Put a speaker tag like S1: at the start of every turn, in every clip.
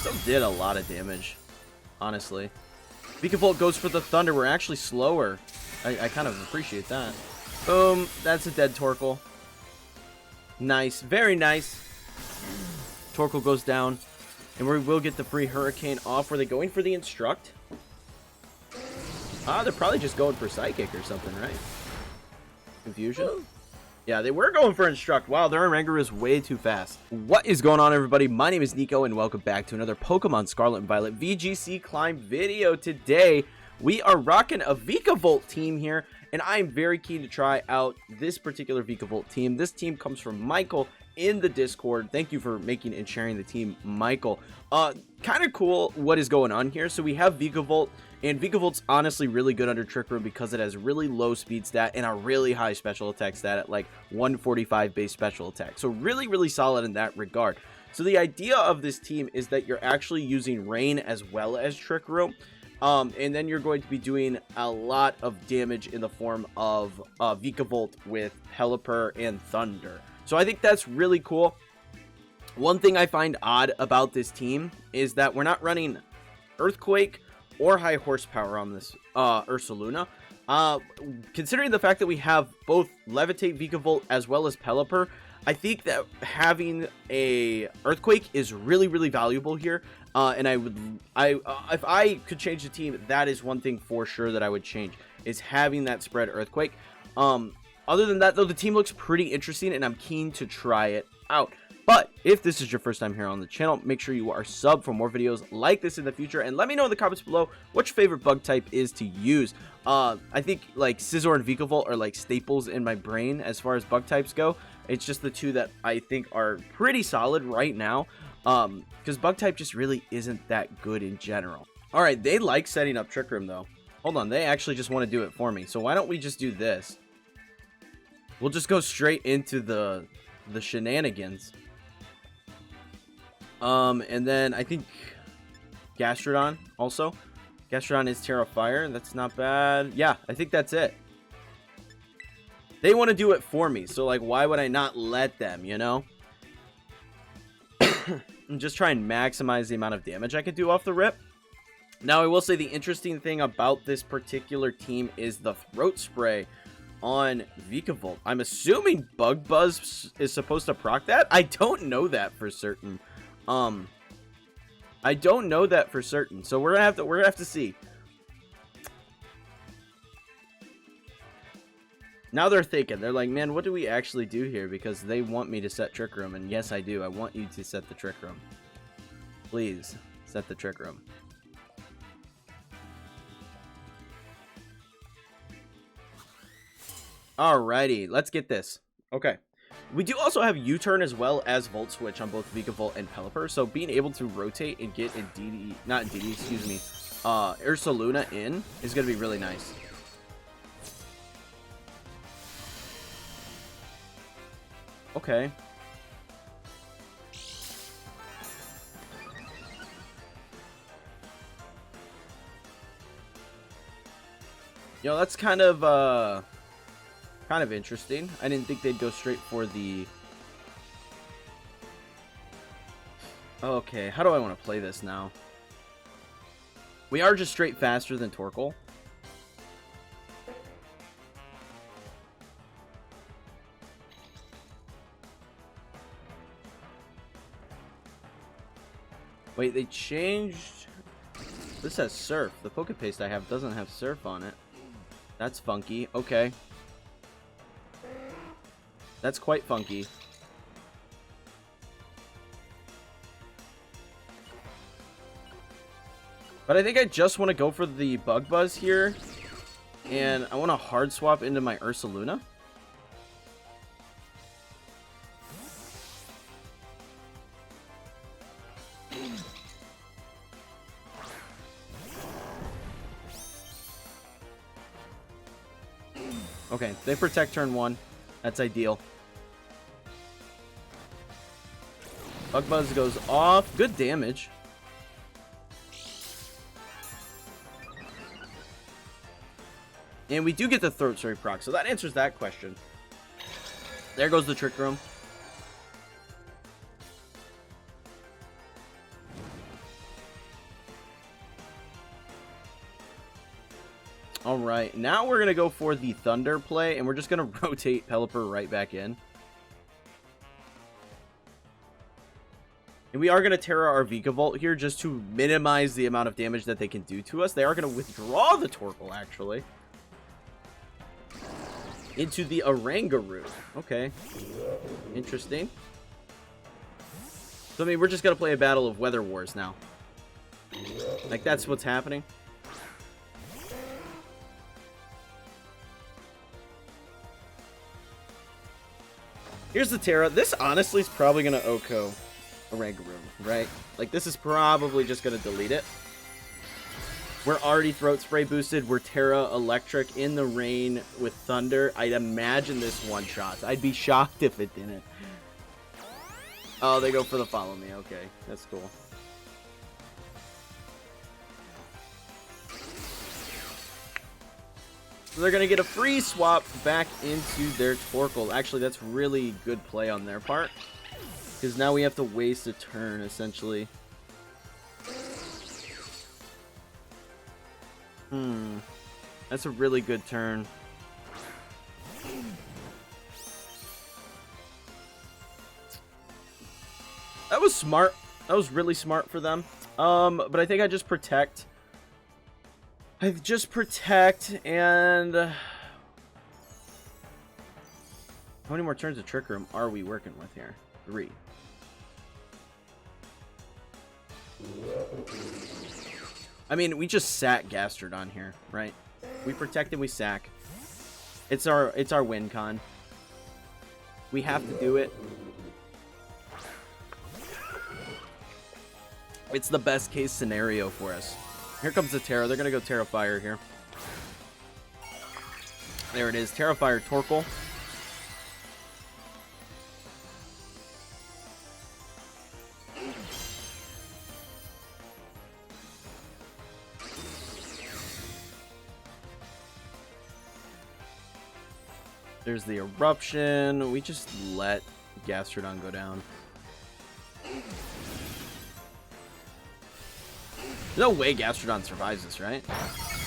S1: still did a lot of damage, honestly. Vikavolt goes for the Thunder. We're actually slower. I kind of appreciate that. Boom. That's a dead Torkoal. Nice. Very nice. Torkoal goes down. And we will get the free Hurricane off. Were they going for the Instruct? They're probably just going for Psychic or something, right? Confusion? Yeah, they were going for Instruct. Wow, their Rangaroo is way too fast. What is going on, everybody? My name is Kneeckoh, and welcome back to another Pokemon Scarlet and Violet VGC Climb video. Today, we are rocking a Vikavolt team here, and I am very keen to try out this particular Vikavolt team. This team comes from Michael in the Discord. Thank you for making and sharing the team, Michael. Kind of cool what is going on here. So we have Vikavolt, and Vikavolt's honestly really good under Trick Room because it has really low speed stat and a really high special attack stat at like 145 base special attack. So really, really solid in that regard. So the idea of this team is that you're actually using Rain as well as Trick Room. And then you're going to be doing a lot of damage in the form of Vikavolt with Pelipper and Thunder. So I think that's really cool. One thing I find odd about this team is that we're not running Earthquake or high horsepower on this Ursaluna. Considering the fact that we have both Levitate, Vikavolt, as well as Pelipper, I think that having a Earthquake is really, really valuable here. And if I could change the team, that is one thing for sure that I would change, is having that spread Earthquake. Other than that, though, the team looks pretty interesting, and I'm keen to try it out. But if this is your first time here on the channel, make sure you are subbed for more videos like this in the future, and let me know in the comments below what your favorite bug type is to use. I think like Scizor and Vikavolt are like staples in my brain as far as bug types go. It's just the two that I think are pretty solid right now, because bug type just really isn't that good in general. All right, they like setting up Trick Room though. Hold on, they actually just want to do it for me. So why don't we just do this? We'll just go straight into the shenanigans. And then I think Gastrodon also. Gastrodon is Tera Fire. That's not bad. Yeah, I think that's it. They want to do it for me, so like, why would I not let them, you know? And just try and maximize the amount of damage I could do off the rip. Now, I will say the interesting thing about this particular team is the Throat Spray on Vikavolt. I'm assuming Bug Buzz is supposed to proc that. I don't know that for certain. I don't know that for certain. So we're gonna have to see. Now they're thinking. They're like, man, what do we actually do here? Because they want me to set Trick Room, and yes, I do. I want you to set the Trick Room. Please set the Trick Room. Alrighty, let's get this. Okay. We do also have U-turn as well as Volt Switch on both Vikavolt and Pelipper, so being able to rotate and get Ursaluna in is going to be really nice. Okay. Yo, that's kind of interesting. I didn't think they'd go straight for the... Okay, how do I want to play this now? We are just straight faster than Torkoal. Wait, they changed... This has Surf. The Pokepaste I have doesn't have Surf on it. That's funky. Okay. That's quite funky. But I think I just want to go for the Bug Buzz here. And I want to hard swap into my Ursaluna. Okay, they protect turn 1. That's ideal. Bug Buzz goes off. Good damage. And we do get the Throat Spray proc, so that answers that question. There goes the Trick Room. All right, now we're going to go for the Thunder play, and we're just going to rotate Pelipper right back in. And we are going to Tera our Vikavolt here just to minimize the amount of damage that they can do to us. They are going to withdraw the Torkoal, actually, into the Oranguru. Okay. Interesting. So, I mean, we're just going to play a battle of Weather Wars now. Like, that's what's happening. Here's the Tera. This, honestly, is probably going to OHKO Oranguru, right? Like, this is probably just going to delete it. We're already Throat Spray boosted. We're Tera Electric in the rain with Thunder. I'd imagine this one-shots. I'd be shocked if it didn't. Oh, they go for the Follow Me. Okay, that's cool. So they're going to get a free swap back into their Torkoal. Actually, that's really good play on their part. Because now we have to waste a turn, essentially. That's a really good turn. That was smart. That was really smart for them. But I think I just protect. And... how many more turns of Trick Room are we working with here? 3. I mean, we just sat Gastrodon here, right? We protect and we sack. It's our win con. We have to do it. It's the best case scenario for us. Here comes the Tera. They're gonna go Tera Fire here. There it is. Tera Fire Torkoal. There's the Eruption. We just let Gastrodon go down. There's no way Gastrodon survives this, right?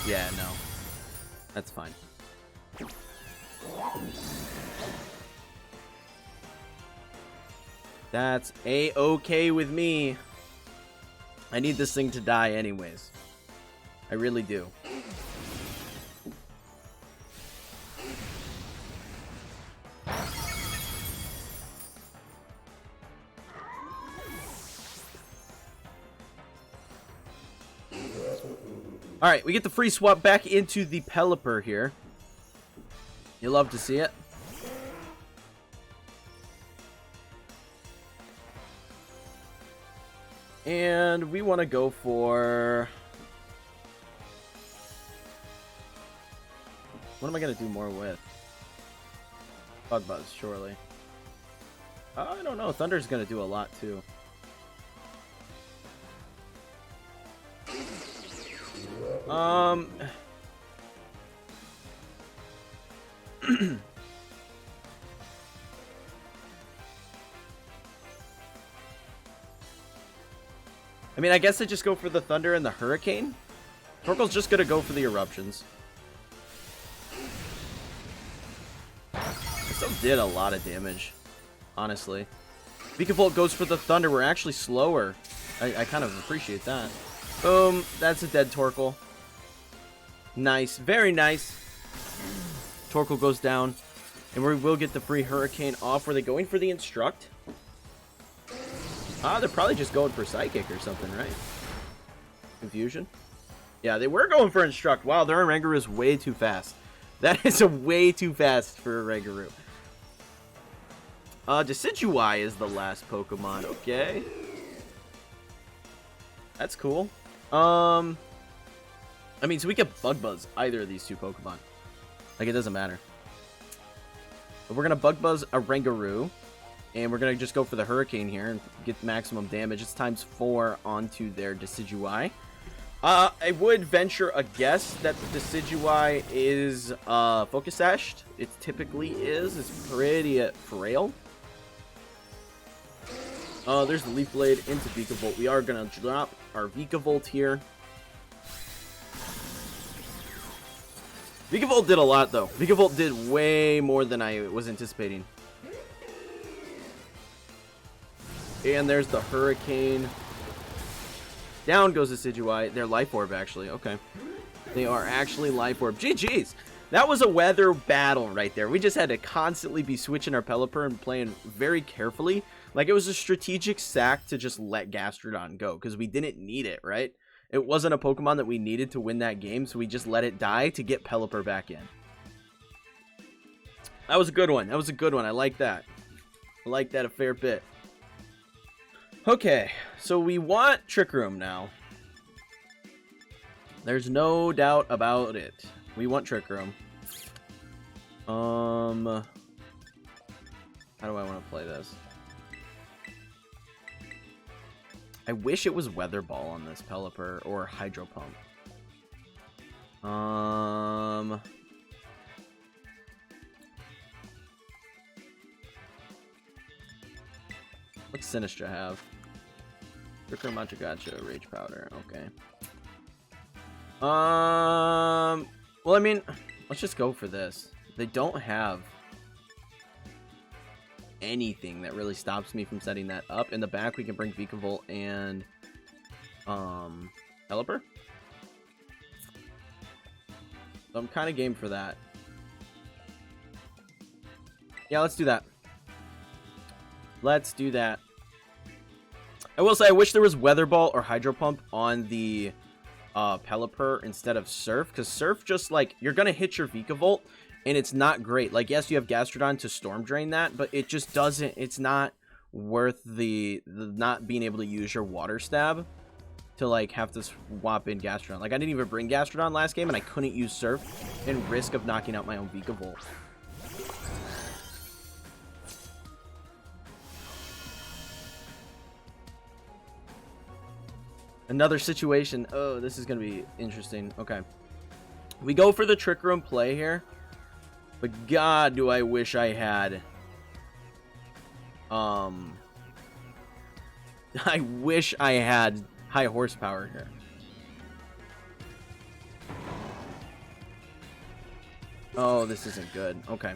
S1: Yeah, no. That's fine. That's A-okay with me. I need this thing to die anyways. I really do. Alright, we get the free swap back into the Pelipper here. You love to see it. And we want to go for... what am I going to do more with? Bug Buzz, surely. I don't know. Thunder's going to do a lot, too. I mean, I guess I just go for the Thunder and the Hurricane. Torkoal's just gonna go for the Eruptions. It still did a lot of damage, honestly. Vikavolt goes for the Thunder. We're actually slower. I kind of appreciate that. Boom. That's a dead Torkoal. Nice. Very nice. Torkoal goes down. And we will get the free Hurricane off. Were they going for the Instruct? They're probably just going for Psychic or something, right? Confusion? Yeah, they were going for Instruct. Wow, their Oranguru is way too fast. That is way too fast for Oranguru. Decidueye is the last Pokemon. Okay. That's cool. I mean, so we can Bug Buzz either of these two Pokemon. Like, it doesn't matter. But we're going to Bug Buzz Oranguru. And we're going to just go for the Hurricane here and get maximum damage. It's ×4 onto their Decidueye. I would venture a guess that the Decidueye is Focus Sashed. It typically is. It's pretty frail. There's the Leaf Blade into Vikavolt. We are going to drop our Vikavolt here. Vikavolt did a lot, though. Vikavolt did way more than I was anticipating. And there's the Hurricane. Down goes the Decidueye. They're Life Orb, actually. Okay. They are actually Life Orb. GG's. That was a weather battle right there. We just had to constantly be switching our Pelipper and playing very carefully. Like, it was a strategic sack to just let Gastrodon go, because we didn't need it, right? It wasn't a Pokemon that we needed to win that game, so we just let it die to get Pelipper back in. That was a good one. That was a good one. I like that. I like that a fair bit. Okay, so we want Trick Room now. There's no doubt about it. We want Trick Room. How do I want to play this? I wish it was Weather Ball on this Pelipper or Hydro Pump. What's Sinistcha have? Trick Room, Mantra Gotcha, Rage Powder. Okay. Well, I mean, let's just go for this. They don't have anything that really stops me from setting that up. In the back, we can bring Vikavolt and Pelipper. So I'm kind of game for that. Yeah, let's do that. Let's do that. I will say, I wish there was Weather Ball or Hydro Pump on the Pelipper instead of Surf, because Surf just, like, you're gonna hit your Vikavolt and it's not great. Like, yes, you have Gastrodon to Storm Drain that, but it just doesn't, it's not worth the not being able to use your Water Stab to, like, have to swap in Gastrodon. Like, I didn't even bring Gastrodon last game and I couldn't use Surf and risk of knocking out my own Vikavolt. Another situation. Oh, this is going to be interesting. Okay. We go for the Trick Room play here. But God, do I wish I had... I wish I had high horsepower here. Oh, this isn't good. Okay.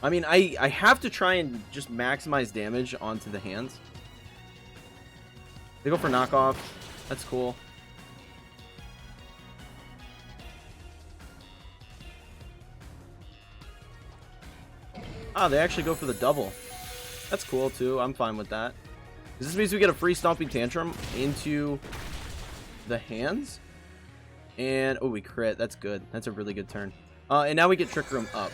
S1: I mean, I have to try and just maximize damage onto the hands. They go for knockoff. That's cool. Ah, they actually go for the double. That's cool, too. I'm fine with that. This means we get a free Stomping Tantrum into the hands. And, oh, we crit. That's good. That's a really good turn. And now we get Trick Room up.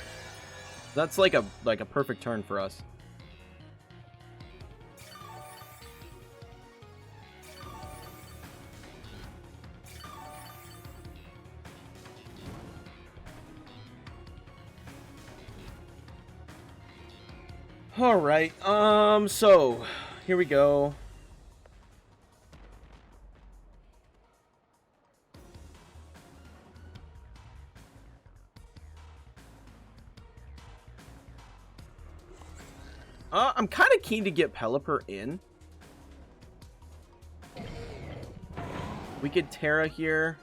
S1: That's like a perfect turn for us. All right. So here we go. I'm kind of keen to get Pelipper in. We could Tera here.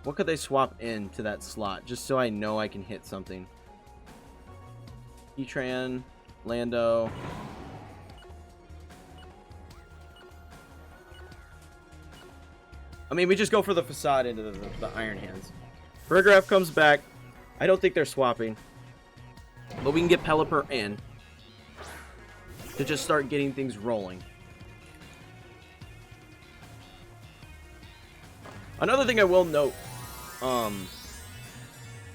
S1: What could they swap into that slot? Just so I know I can hit something. Etran, Lando. I mean, we just go for the Facade into the Iron Hands. Farigiraf comes back. I don't think they're swapping. But we can get Pelipper in to just start getting things rolling. Another thing I will note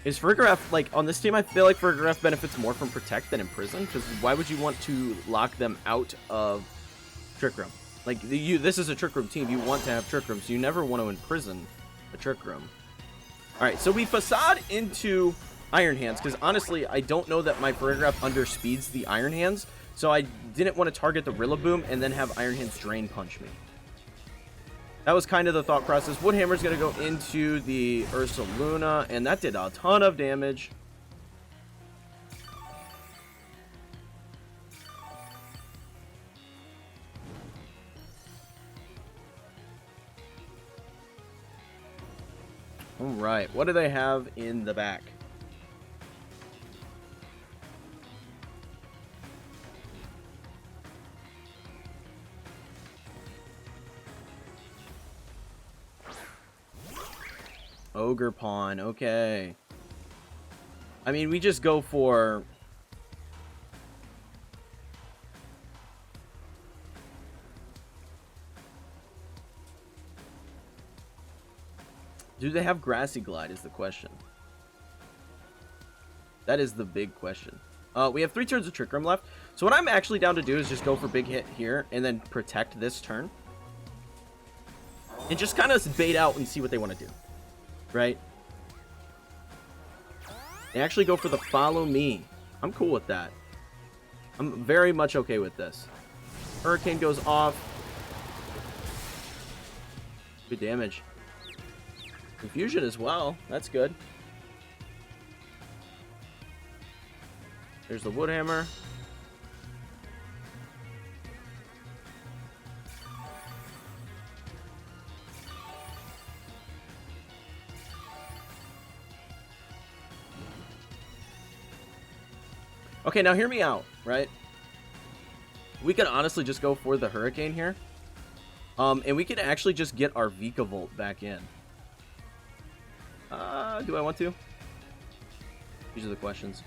S1: is Farigiraf, like, on this team, I feel like Farigiraf benefits more from Protect than Imprison, because why would you want to lock them out of Trick Room? Like, this is a Trick Room team. You want to have Trick Room, so you never want to imprison a Trick Room. Alright, so we Facade into Iron Hands, because honestly, I don't know that my Farigiraf underspeeds the Iron Hands, so I didn't want to target the Rillaboom and then have Iron Hands Drain Punch me. That was kind of the thought process. Woodhammer's going to go into the Ursaluna, and that did a ton of damage. All right, what do they have in the back? Ogre Pawn, okay. I mean, we just go for... Do they have Grassy Glide is the question. That is the big question. We have 3 turns of Trick Room left. So what I'm actually down to do is just go for big hit here and then protect this turn. And just kind of bait out and see what they want to do. Right? They actually go for the follow me. I'm cool with that. I'm very much okay with this. Hurricane goes off. Good damage. Confusion as well. That's good. There's the Woodhammer. Okay, now hear me out, right? We could honestly just go for the Hurricane here. And we could actually just get our Vikavolt back in. Do I want to? These are the questions.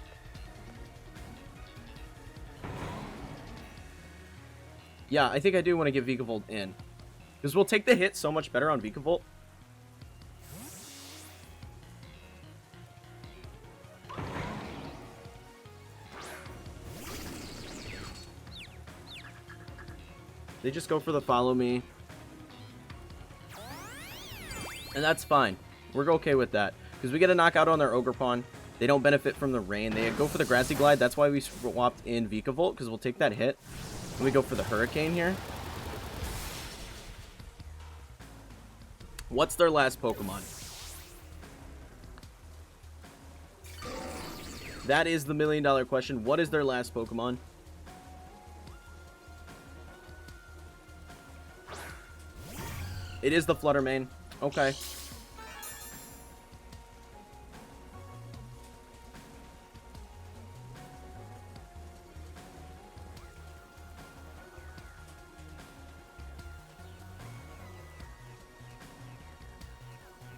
S1: Yeah, I think I do want to get Vikavolt in. Because we'll take the hit so much better on Vikavolt. They just go for the follow me. And that's fine. We're okay with that. Because we get a knockout on their Ogre Pawn. They don't benefit from the rain. They go for the Grassy Glide. That's why we swapped in Vikavolt. Because we'll take that hit. And we go for the Hurricane here. What's their last Pokemon? That is the million-dollar question. What is their last Pokemon? It is the Fluttermane. Okay.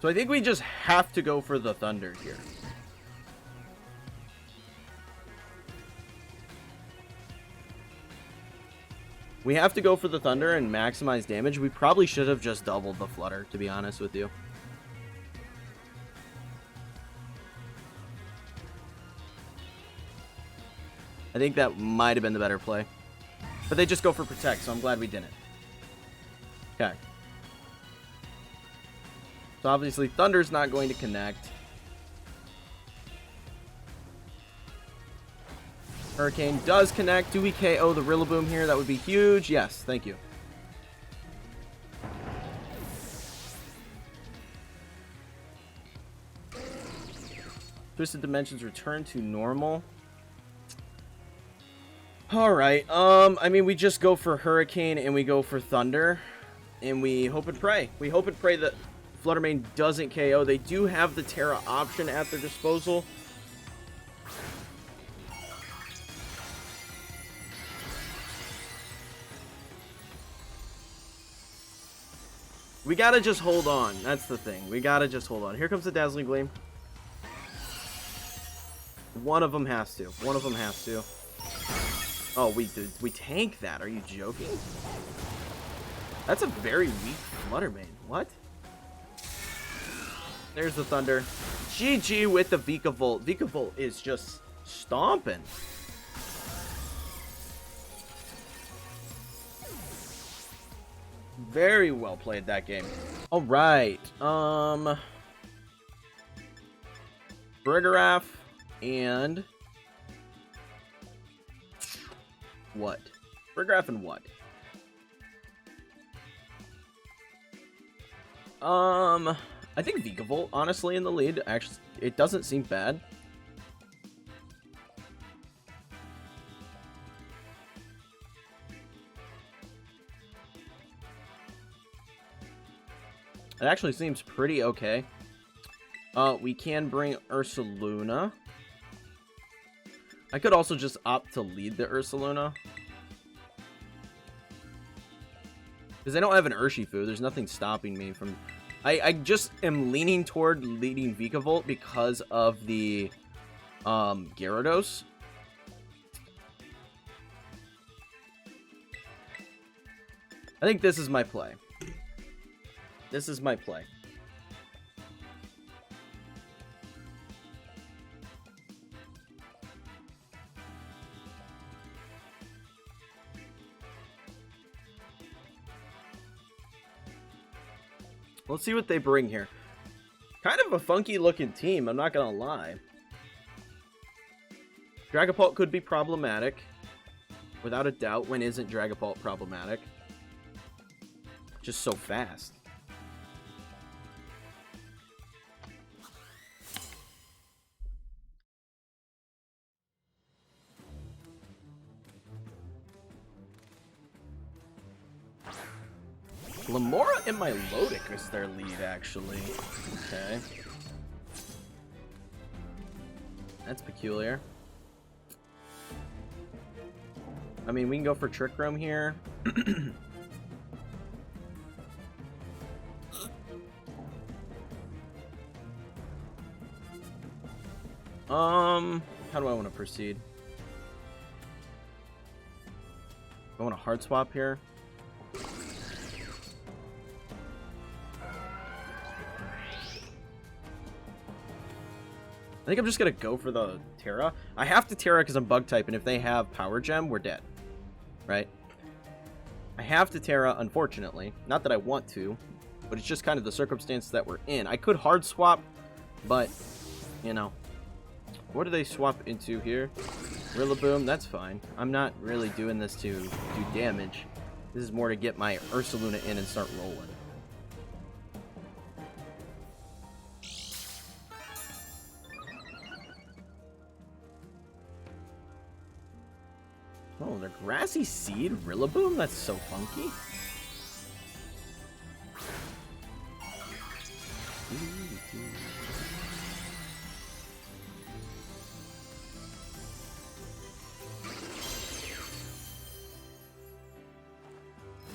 S1: So I think we just have to go for the Thunder here. We have to go for the Thunder and maximize damage. We probably should have just doubled the Flutter, to be honest with you. I think that might have been the better play. But they just go for Protect, so I'm glad we didn't. Okay. So obviously Thunder's not going to connect. Hurricane does connect. Do we KO the Rillaboom here? That would be huge. Yes, thank you. Twisted Dimensions return to normal. Alright, I mean, we just go for Hurricane and we go for Thunder. And we hope and pray. We hope and pray that Fluttermane doesn't KO. They do have the Tera option at their disposal. We gotta just hold on. That's the thing. We gotta just hold on. Here comes the Dazzling Gleam. One of them has to. One of them has to. Oh, we tank that. Are you joking? That's a very weak Fluttermane. What? There's the Thunder. GG with the Vikavolt. Vikavolt is just stomping. Very well played that game. All right. Farigiraf and what? Farigiraf and what? I think Vikavolt, honestly, in the lead. Actually, it doesn't seem bad. It actually seems pretty okay. We can bring Ursaluna. I could also just opt to lead the Ursaluna. Because I don't have an Urshifu. There's nothing stopping me from... I just am leaning toward leading Vikavolt because of the Gyarados. I think this is my play. This is my play. Let's see what they bring here. Kind of a funky looking team, I'm not gonna lie. Dragapult could be problematic. Without a doubt, when isn't Dragapult problematic? Just so fast. Lamora and my Milotic is their lead, actually. Okay. That's peculiar. I mean, we can go for Trick Room here. How do I want to proceed? I want a hard swap here. I think I'm just gonna go for the Tera. I have to Tera because I'm bug type, and if they have Power Gem, we're dead. Right? I have to Tera, unfortunately. Not that I want to, but it's just kind of the circumstance that we're in. I could hard swap, but, you know. What do they swap into here? Rillaboom, that's fine. I'm not really doing this to do damage. This is more to get my Ursaluna in and start rolling. Oh, they're Grassy Seed Rillaboom? That's so funky.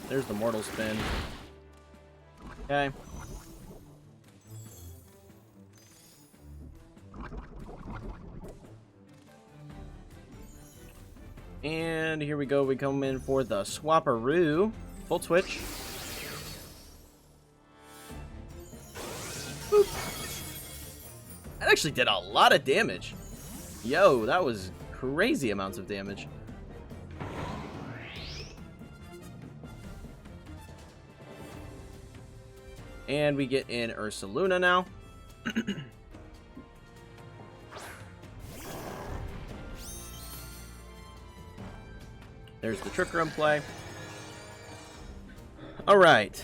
S1: There's the Mortal Spin. Okay. And here we go. We come in for the Swapperoo. Full Twitch. Boop. That actually did a lot of damage. Yo, that was crazy amounts of damage. And we get in Ursaluna now. There's the Trick Room play. All right.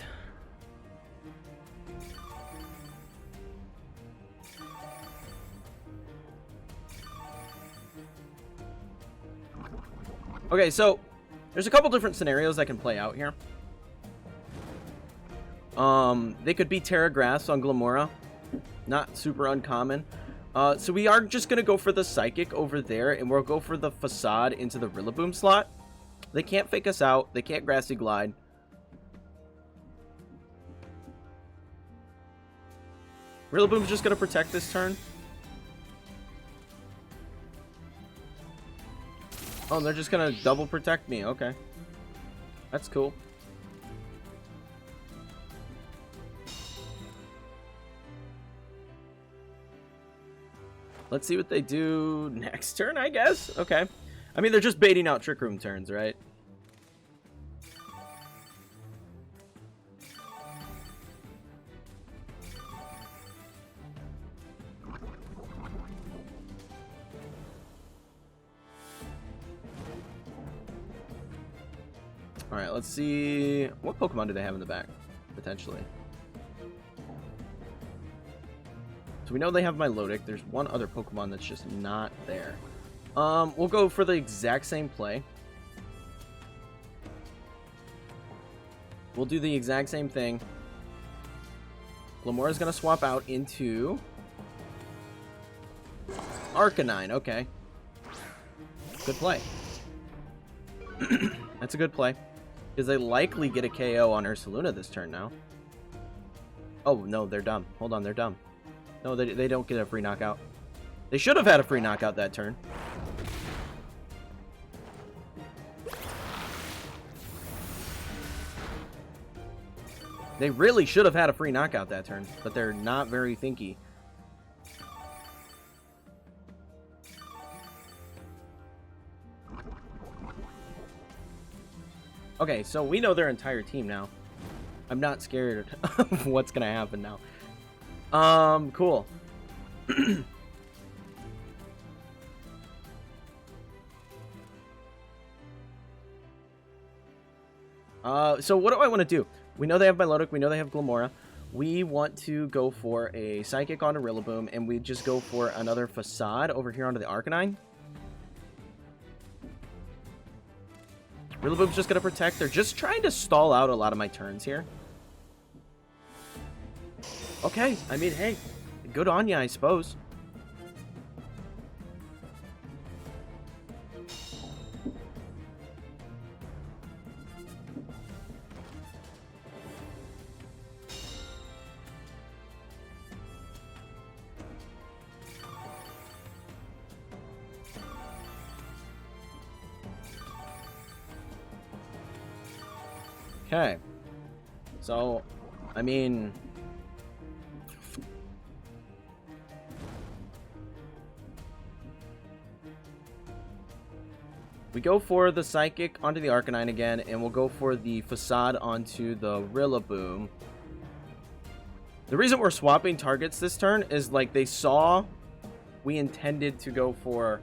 S1: Okay, so there's a couple different scenarios that can play out here. They could be Tera Grass on Glamora. Not super uncommon. So we are just going to go for the Psychic over there, and we'll go for the Facade into the Rillaboom slot. They can't fake us out. They can't Grassy Glide. Rillaboom's just going to protect this turn. Oh, they're just going to double protect me. Okay. That's cool. Let's see what they do next turn, I guess. Okay. I mean, they're just baiting out Trick Room turns, right? Alright, let's see. What Pokemon do they have in the back, potentially? So we know they have Milotic. There's one other Pokemon that's just not there. We'll go for the exact same play. We'll do the exact same thing. Glamora's going to swap out into Arcanine, okay. Good play. That's a good play. Because they likely get a KO on Ursaluna this turn now. Oh, no, they're dumb. Hold on, they're dumb. No, they don't get a free knockout. They should have had a free knockout that turn. They really should have had a free knockout that turn, but they're not very thinky. Okay, so we know their entire team now. I'm not scared of what's gonna happen now. Cool. So what do I want to do? We know they have Milotic, we know they have Glamora. We want to go for a Psychic onto Rillaboom, and we just go for another Facade over here onto the Arcanine. Rillaboom's just going to protect. They're just trying to stall out a lot of my turns here. Okay, I mean, hey, good on ya, I suppose. Okay, so, I mean, we go for the Psychic onto the Arcanine again, and we'll go for the Facade onto the Rillaboom. The reason we're swapping targets this turn is, like, they saw we intended to go for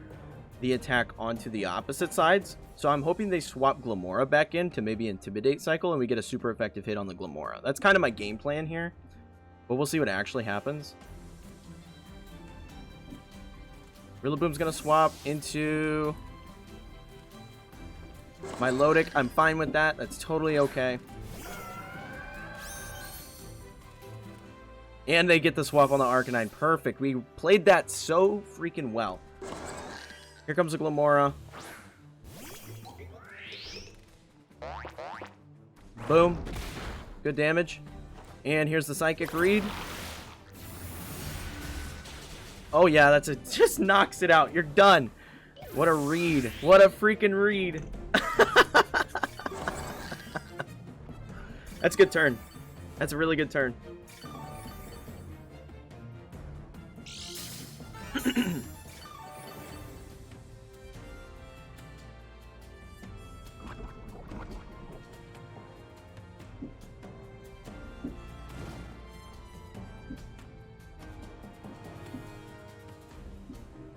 S1: the attack onto the opposite sides. So I'm hoping they swap Glamora back in to maybe Intimidate Cycle, and we get a super effective hit on the Glamora. That's kind of my game plan here, but we'll see what actually happens. Rillaboom's going to swap into Milotic. I'm fine with that. That's totally okay. And they get the swap on the Arcanine. Perfect. We played that so freaking well. Here comes the Glamora. Boom. Good damage. And here's the Psychic Read. Oh yeah, that's it. Just knocks it out. You're done. What a read. What a freaking read. That's a good turn. That's a really good turn.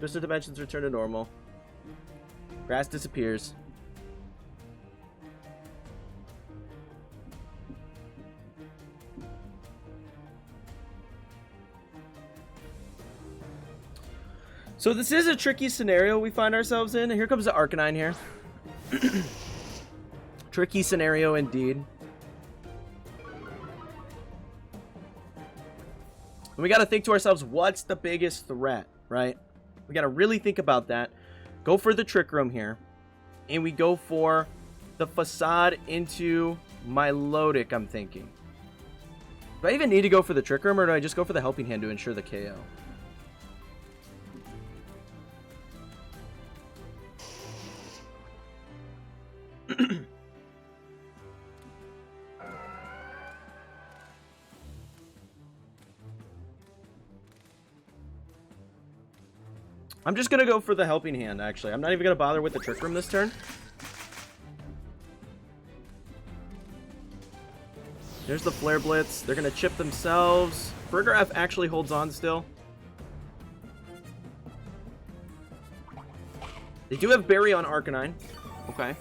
S1: Just the dimensions return to normal. Grass disappears. So this is a tricky scenario we find ourselves in. Here comes the Arcanine here. Tricky scenario indeed. And we got to think to ourselves, what's the biggest threat, right? We got to really think about that. Go for the Trick Room here. And we go for the Facade into Milotic, I'm thinking. Do I even need to go for the Trick Room, or do I just go for the Helping Hand to ensure the KO? I'm just going to go for the Helping Hand, actually. I'm not even going to bother with the Trick Room this turn. There's the Flare Blitz. They're going to chip themselves. Farigiraf actually holds on still. They do have Berry on Arcanine. Okay.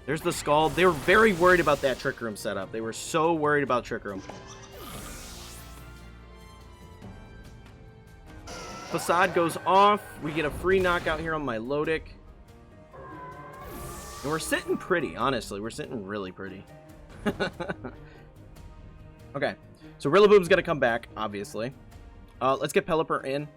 S1: There's the Scald. They were very worried about that Trick Room setup. They were so worried about Trick Room. Facade goes off. We get a free knockout here on Milotic. And we're sitting pretty, honestly. We're sitting really pretty. Okay, so Rillaboom's gonna come back, obviously. Let's get Pelipper in.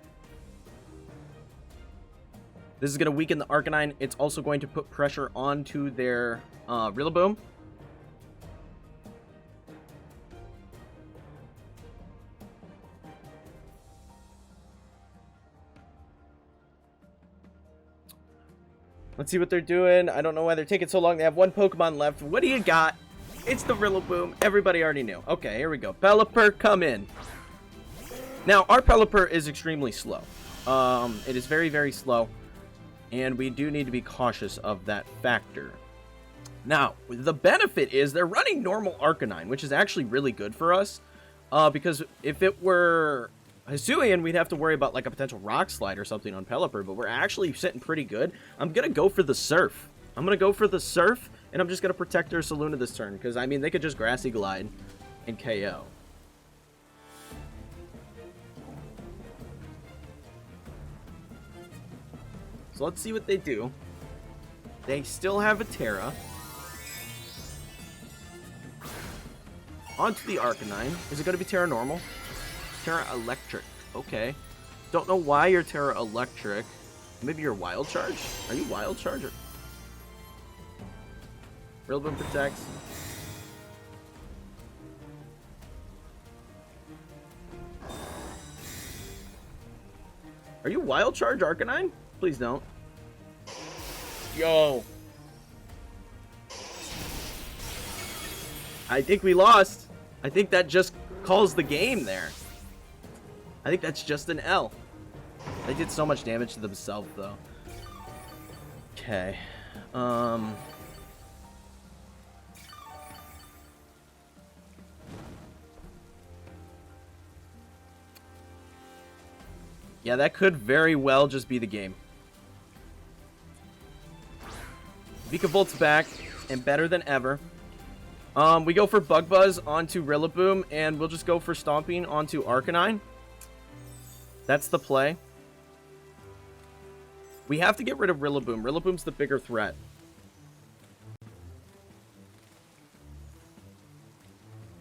S1: This is gonna weaken the Arcanine. It's also going to put pressure onto their Rillaboom. Let's see what they're doing. I don't know why they're taking so long. They have one Pokemon left. What do you got? It's the Rillaboom. Everybody already knew. Okay, here we go. Pelipper, come in. Now, our Pelipper is extremely slow. It is very, very slow. And we do need to be cautious of that factor. Now, the benefit is they're running normal Arcanine, which is actually really good for us. Because if it were Hisuian, we'd have to worry about like a potential Rock Slide or something on Pelipper, but we're actually sitting pretty good. I'm going to go for the Surf. I'm going to go for the Surf, and I'm just going to protect Ursaluna this turn, because, I mean, they could just Grassy Glide and KO. So let's see what they do. They still have a Tera. Onto the Arcanine. Is it going to be Tera Normal? Tera Electric. Okay. Don't know why you're Tera Electric. Maybe you're Wild Charge? Are you Wild Charge? Rillaboom protects. Are you Wild Charge Arcanine? Please don't. Yo. I think we lost. I think that just calls the game there. I think that's just an L. They did so much damage to themselves, though. Okay. Yeah, that could very well just be the game. Vikavolt's back, and better than ever. We go for Bug Buzz onto Rillaboom, and we'll just go for Stomping onto Arcanine. That's the play. We have to get rid of Rillaboom. Rillaboom's the bigger threat.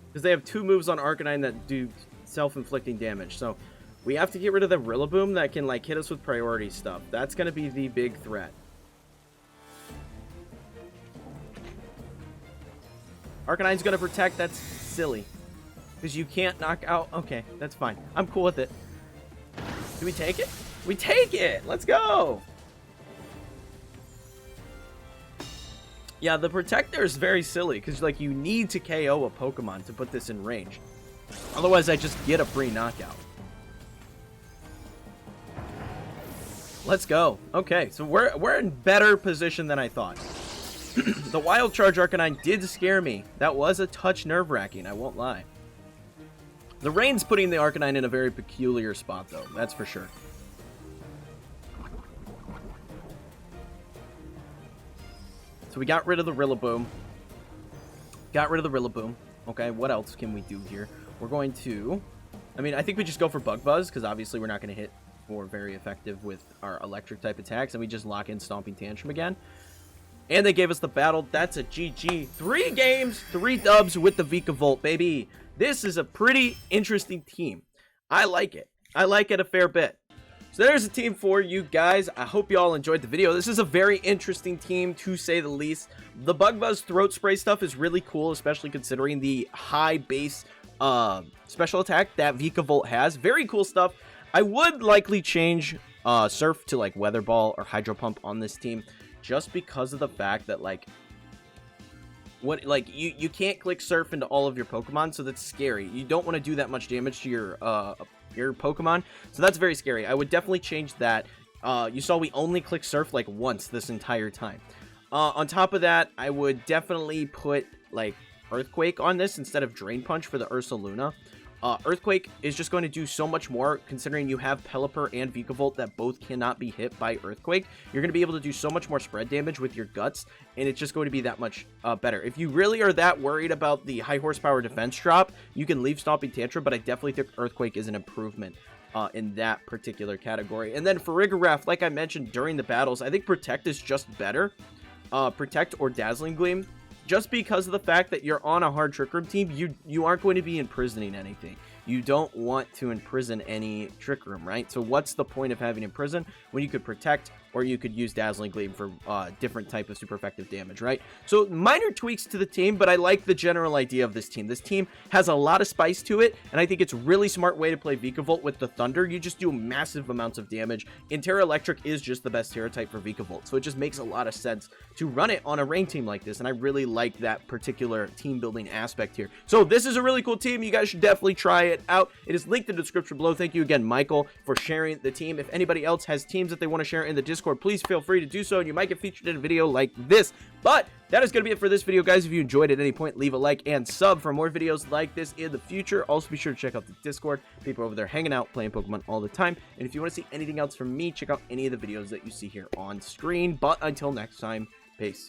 S1: Because they have two moves on Arcanine that do self-inflicting damage. So we have to get rid of the Rillaboom that can like hit us with priority stuff. That's going to be the big threat. Arcanine's going to protect. That's silly. Because you can't knock out... Okay, that's fine. I'm cool with it. Do we take it? We take it! Let's go! Yeah, the Protector is very silly. Because, like, you need to KO a Pokemon to put this in range. Otherwise, I just get a free knockout. Let's go. Okay, so we're in better position than I thought. The Wild Charge Arcanine did scare me. That was a touch nerve-wracking, I won't lie. The rain's putting the Arcanine in a very peculiar spot, though. That's for sure. So we got rid of the Rillaboom. Okay, what else can we do here? We're going to... I mean, I think we just go for Bug Buzz, because obviously we're not going to hit for very effective with our electric-type attacks, and we just lock in Stomping Tantrum again. And they gave us the battle. That's a GG. 3 games, 3 dubs with the Vikavolt, baby. This is a pretty interesting team. I like it. I like it a fair bit. So there's a team for you guys. I hope you all enjoyed the video. This is a very interesting team, to say the least. The Bug Buzz Throat Spray stuff is really cool, especially considering the high base special attack that Vikavolt has. Very cool stuff. I would likely change Surf to like Weather Ball or Hydro Pump on this team, just because of the fact that like you can't click Surf into all of your Pokemon, so that's scary. You don't want to do that much damage to your Pokemon, so that's very scary. I would definitely change that. You saw we only click Surf like once this entire time. On top of that, I would definitely put like Earthquake on this instead of Drain Punch for the Ursaluna. Earthquake is just going to do so much more, considering you have Pelipper and Vikavolt that both cannot be hit by Earthquake. You're going to be able to do so much more spread damage with your Guts, and it's just going to be that much better. If you really are that worried about the high horsepower defense drop, you can leave Stomping Tantrum, but I definitely think Earthquake is an improvement in that particular category. And then Farigiraf, like I mentioned during the battles, I think Protect is just better. Protect or Dazzling Gleam just because of the fact that you're on a hard Trick Room team, you aren't going to be imprisoning anything. You don't want to imprison any Trick Room, right? So what's the point of having Imprison when you could Protect, or you could use Dazzling Gleam for different type of super effective damage, right? So minor tweaks to the team, but I like the general idea of this team. This team has a lot of spice to it, and I think it's a really smart way to play Vikavolt with the Thunder. You just do massive amounts of damage, and Tera Electric is just the best Tera type for Vikavolt, so it just makes a lot of sense to run it on a ranked team like this, and I really like that particular team building aspect here. So this is a really cool team. You guys should definitely try it out. It is linked in the description below. Thank you again, Michael, for sharing the team. If anybody else has teams that they want to share in the Discord, please feel free to do so, and you might get featured in a video like this. But that is going to be it for this video, guys. If you enjoyed at any point, leave a like and sub for more videos like this in the future. Also, be sure to check out the Discord. People over there hanging out, playing Pokemon all the time. And if you want to see anything else from me, check out any of the videos that you see here on screen. But until next time, peace.